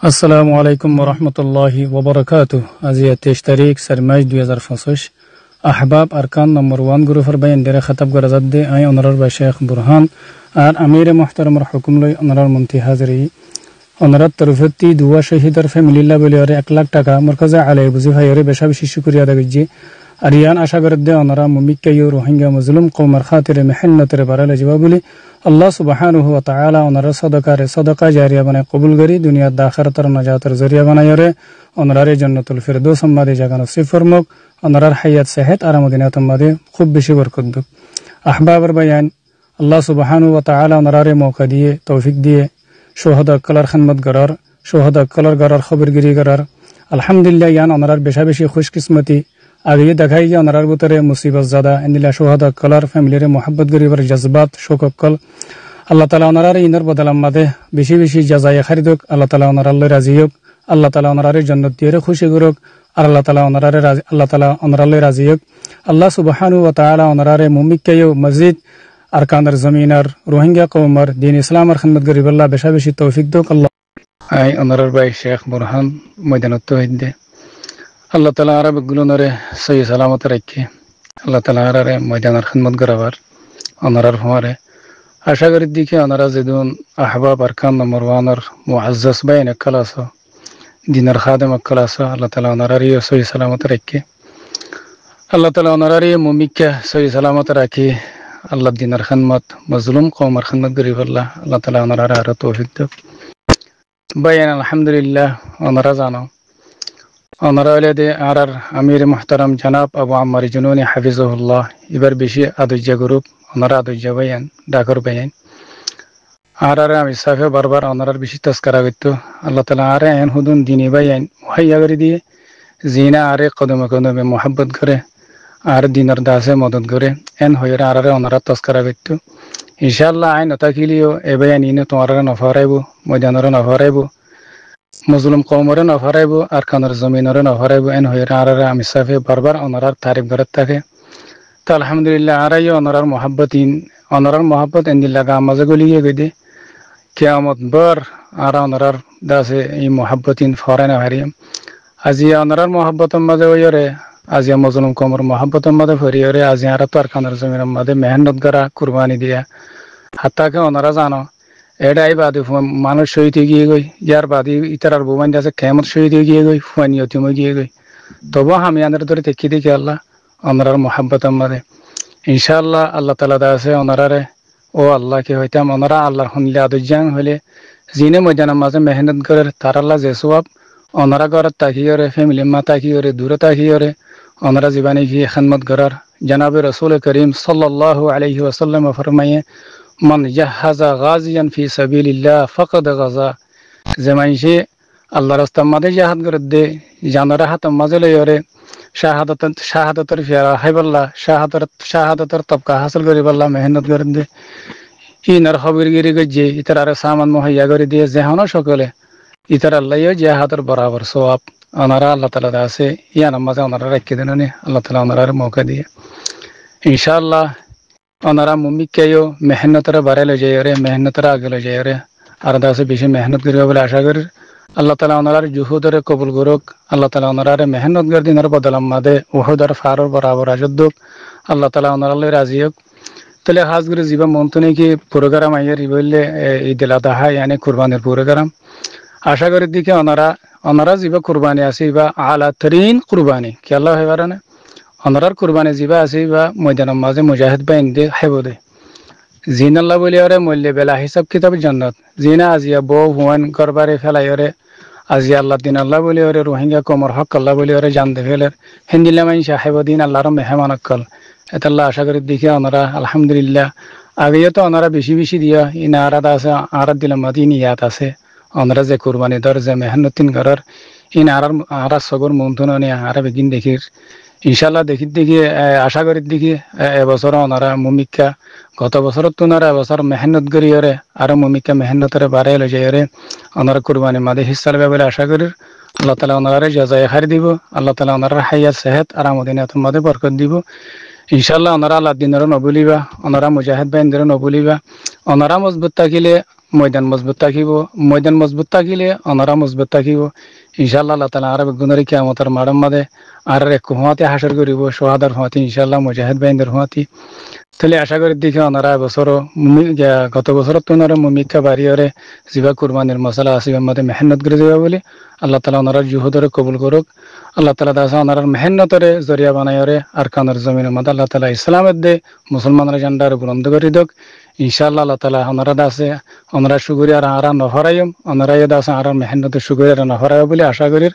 আসসালামু আলাইকুম ওরহমতুল্লাহি ওবরাকাতুহ। আজি 23 তারিখ 4 মার্চ 2025 আহবাব আরকান নম্বর 1 গ্রুপের বাইন্দারে খতাব গরাজাত দে আই অনরার বা শেখ বুরহান আর আমির মুহতারামের হুকুম লই অনরার মন্ত্রী হাজরি অনরার তরফতি দুয়া শহীদের ফ্যামিলিল্লাহ বলি আরে 1 লাখ টাকা মরকাজে আলাই বুঝি ভাইরে বেশা বেশি শুকরিয়া আদা গজি আরিয়ান আশা করদে অনরা মুমিক্কায়ু রোহিঙ্গা মজলুম কওমার খাতিরে মেহনতের বারালে জবাবুলি আল্লাহ সুবহানাহু ওয়া তাআলা ওনারা সদকা জারিয়া বানায় কবুল করি দুনিয়ার আখিরাতের নাজাতের জরিয়া বানায়রে ওনারে জান্নাতুল ফিরদৌস সম্মাদে জায়গা নসিব ফরমুক ওনার হায়াত সেহত আর মদিনাত সম্মাদে খুব বেশি বরকত দুক। আহবাবের বয়ান আল্লাহ সুবহানাহু ওয়া তাআলা ওনারে মৌকা দিয়ে তৌফিক দিয়ে শুহাদা কলার খিদমত করার শুহাদা কলার গরার খবরগিরি করার আলহামদুলিল্লাহ ইয়ান ওনার বেশা বেশি খুশকিসমতি আগে দেখাই যে ওনার ভিতরে মুসিবত জাদা এন্দিলা শুহাদা কলার ফ্যামিলিরে মোহাব্বত গরিবের জজবাত শোককল আল্লাহ তাআলা ওনার ইনার বদলাম মাদে বেশি বেশি জাযায়ে খারিদক আল্লাহ তাআলা ওনার আল্লাহ রাজি হোক আল্লাহ তাআলা ওনার জান্নাত দিয়ে খুশি করুক আর আল্লাহ তাআলা ওনার রাজি হোক আল্লাহ সুবহানাহু ওয়া তাআলা ওনার মুমিক্কায়ু মসজিদ আরকানের জমিনার রোহিঙ্গা কওমার দ্বীন ইসলামের খিদমত গরিবাল্লাহ বেশা বেশি তৌফিক দক আল্লাহ আই ওনার ভাই শেখ বুরহান ময়দানত তৌহিদ আল্লাহ তাআলা আরব গুলোনরে সহি সালামত রাখে আল্লাহ তাআলা আরে ময়দানের খিদমত করাবার ওনার ফমারে আশা করি দিকে ওনারা যেদিন আহবাব আরকান নম্বর 1 এর মুআজ্জাজ বাইন ক্লাস দিনের খাদেম ক্লাস আল্লাহ তাআলা ওনার সহি সালামত রাখে আল্লাহ তাআলা ওনার মুমিক্কা সহি সালামত রাখে আল্লাহ দিনের খিদমত মজলুম কওমের খিদমত গরিবাল্লাহ আল্লাহ তাআলা ওনার আরে তৌফিক দাও বাইন আলহামদুলিল্লাহ ওনারা জানো ওনারা হলে আর আমির মুহতারাম জনাব আবু আম্মার জুনুনি হাফিজুল্লাহ এবার বেশি আদুজ্জা গ্রুপ ওনারা আদুজ্জা বাইন ডাকর বাইন আর আমি সাফে বারবার ওনার বেশি তস্করা করতো আল্লাহ তাআলা আর এন হুদুন দিনী বাইন মুহাইয়া করে দিয়ে জিনা আরে কদমে কদমে মোহাব্বত করে আর দিনের দাসে মদত করে এন হয়ে আর ওনারা তস্করা করতো ইনশাআল্লাহ আইন তাকিলিও এ বাইন ইনে তোমার নফরাইব ময়দানের নফরাইব মজলুম কওমরে নফরাইব আর কানের জমিনরে নফরাইব এন হয়ে আর আমি সাফে বারবার ওনার তারিফ করে থাকে তো আলহামদুলিল্লাহ আরাই ওনার মোহাব্বত এন্দিল্লা গা মাঝে গলিয়ে গেদে কিয়ামত বার আর ওনার দাসে এই মোহাব্বতিন ফরানা হারিম আজি ওনার মোহাব্বতের মাঝে ওইরে আজি মজলুম কওমর মোহাব্বতের মাঝে ফরিয়রে আজি আর তো আর কানের জমিনের মাঝে মেহনত করা কুরবানি দিয়া হাত্তাকে ওনারা জানো এটাই বাদে মানুষ শহীদ হয়ে গিয়ে গই ইয়ার বাদে ইতার বোমান আছে কেমন শহীদ হয়ে গিয়ে গই ফুয়ানিয়তিম হয়ে গিয়ে গই তবু আমি আনার ধরে দেখি দেখি আল্লাহ ওনার মোহাব্বত আমাদের ইনশাআল্লাহ আল্লাহ তাআলা আছে ওনারে ও আল্লাহকে হইতাম ওনারা আল্লাহর শুনলে আদুজান হলে জিনে ময়দানের মাঝে মেহনত করে তার আল্লাহ যে সওয়াব ওনারা ঘরত তাকিয়রে ফ্যামিলি মা তাকিয়রে দূরে তাকিয়রে ওনারা জীবনে গিয়ে খিদমত করার জনাবে রাসূল করিম সাল্লাল্লাহু আলাইহি ওয়াসাল্লাম ফরমায়ে মান জাহাজা গাজিয়ান ফি সাবিলিল্লাহ ফাকাদ গাজা যে মাইসে আল্লাহর রাস্তার মাঝে জিহাদ করে দে জানারা হাত মাঝে লইরে শাহাদাতের ফিয়ারা হাইবাল্লাহ শাহাদাতের তবকা হাসিল করিবাল্লাহ মেহনত করে দে ইনার খবরগিরি গজে ইতার আর সামান মুহাইয়া করে দিয়ে যেহানো সকলে ইতার আল্লাহও জিহাদের বরাবর সওয়াব ওনারা আল্লাহ তাআলা আছে ইয়ার মাঝে ওনারা রাখি দেন আল্লাহ তাআলা ওনার মৌকা দিয়ে ইনশাআল্লাহ ওনারা মুমিক্কায়ও মেহনতের বারে লই যায় মেহনতের আগে লই যায় আর দাসে বেশি মেহনত করিব বলে আশা করি আল্লাহ তাআলা ওনার জুহুদরে কবুল করুক আল্লাহ তাআলা ওনার মেহনত করে দিনের বদলাম মাদে উহুদের ফারর বরাবর আজদুক আল্লাহ তাআলা ওনার রাজি হোক তাহলে খাস করে জীবা মন্তনে কি প্রোগ্রাম আইয়ার বললে ঈদ আযহা মানে কুরবানির প্রোগ্রাম আশা করি দিকে ওনারা জীবা কুরবানি আছে বা আলা তরিন কুরবানি কি আল্লাহ হেবারে না ওনার কুরবানি জীবা আছে বা ময়দানের মাঝে মুজাহিদ বাইন দে হেবদে জিন আল্লাহ বলি আরে মূল্য বেলা হিসাব কিতাব জান্নাত জিনা আজিয়া বউ হুয়ান করবারে ফেলাইরে আজি আল্লাহ দিন আল্লাহ বলি আরে রোহিঙ্গা কমর হক আল্লাহ বলি আরে জান দে ফেলের হিন্দিলা মাইন সাহেবদিন আল্লাহর মেহমান কল এটা আল্লাহ আশা করি দেখি ওনারা আলহামদুলিল্লাহ আগে তো ওনারা বেশি বেশি দিয়া ইনা আরাদ আছে আরাদ দিলাম মাদিন ইয়াত আছে ওনারা যে কুরবানি দর যে মেহনতিন করার in R Sagar মন্থনে R begin দেখির ইনশাআল্লাহ দেখি আশা করি দেখি এবছর ওনারা মুমিক্কা গত বছরত তো ওনারা এবছর মেহনত করিয়রে আর মুমিক্কা মেহনতরে বাড়াই লই যায়রে ওনারা কুরবানি মাদে হিস্সা লবে বলে আশা করি আল্লাহ তাআলা ওনারে জাযায়ে খাইর দিব আল্লাহ তাআলা ওনার হায়াত সেহত আর মদিনাত মাদে বরকত দিব ইনশাআল্লাহ ওনারা আল্লাহ দিনের নবুলিবা ওনারা মুজাহিদ বাইনদের নবুলিবা ওনারা মজবুত থাকিলে ময়দান মজবুত থাকিব ময়দান মজবুত থাকিলে অনারা মজবুত থাকিব ইনশাআল্লাহ আল্লাহ তাআলা আর গুনারি কিয়ামতের মাড়ম মাদে আর এক হুয়াতে হাসর করিব সোহাদার হুয়াতে ইনশাআল্লাহ মুজাহিদ বাইনদের হুয়াতে তাহলে আশা করি দেখি ওনারা বছর গত বছর তো ওনারা মুমিকা বাড়িরে জিবা কুরবানির মশলা আসিব মধ্যে মেহনত করে যাবে বলে আল্লাহ তালা ওনার জুহুদরে কবুল করুক আল্লাহ তালা দাসা ওনার মেহনতরে জরিয়া বানাইরে আর কানের জমিনের মধ্যে আল্লাহ তালা ইসলামের দে মুসলমানের জান্ডার বুলন্দ করে দোক ইনশাআল্লাহ আল্লাহ তালা ওনারা দাসে ওনারা সুগুরি আর আরা নহরাইম ওনারা দাসে আর মেহনত সুগুরি আর নহরাই বলে আশা করি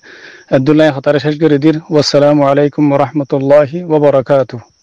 আব্দুল্লাহ হতারে শেষ করে দির ওয়াসসালামু আলাইকুম ওয়া রাহমাতুল্লাহি ওয়া বারাকাতুহু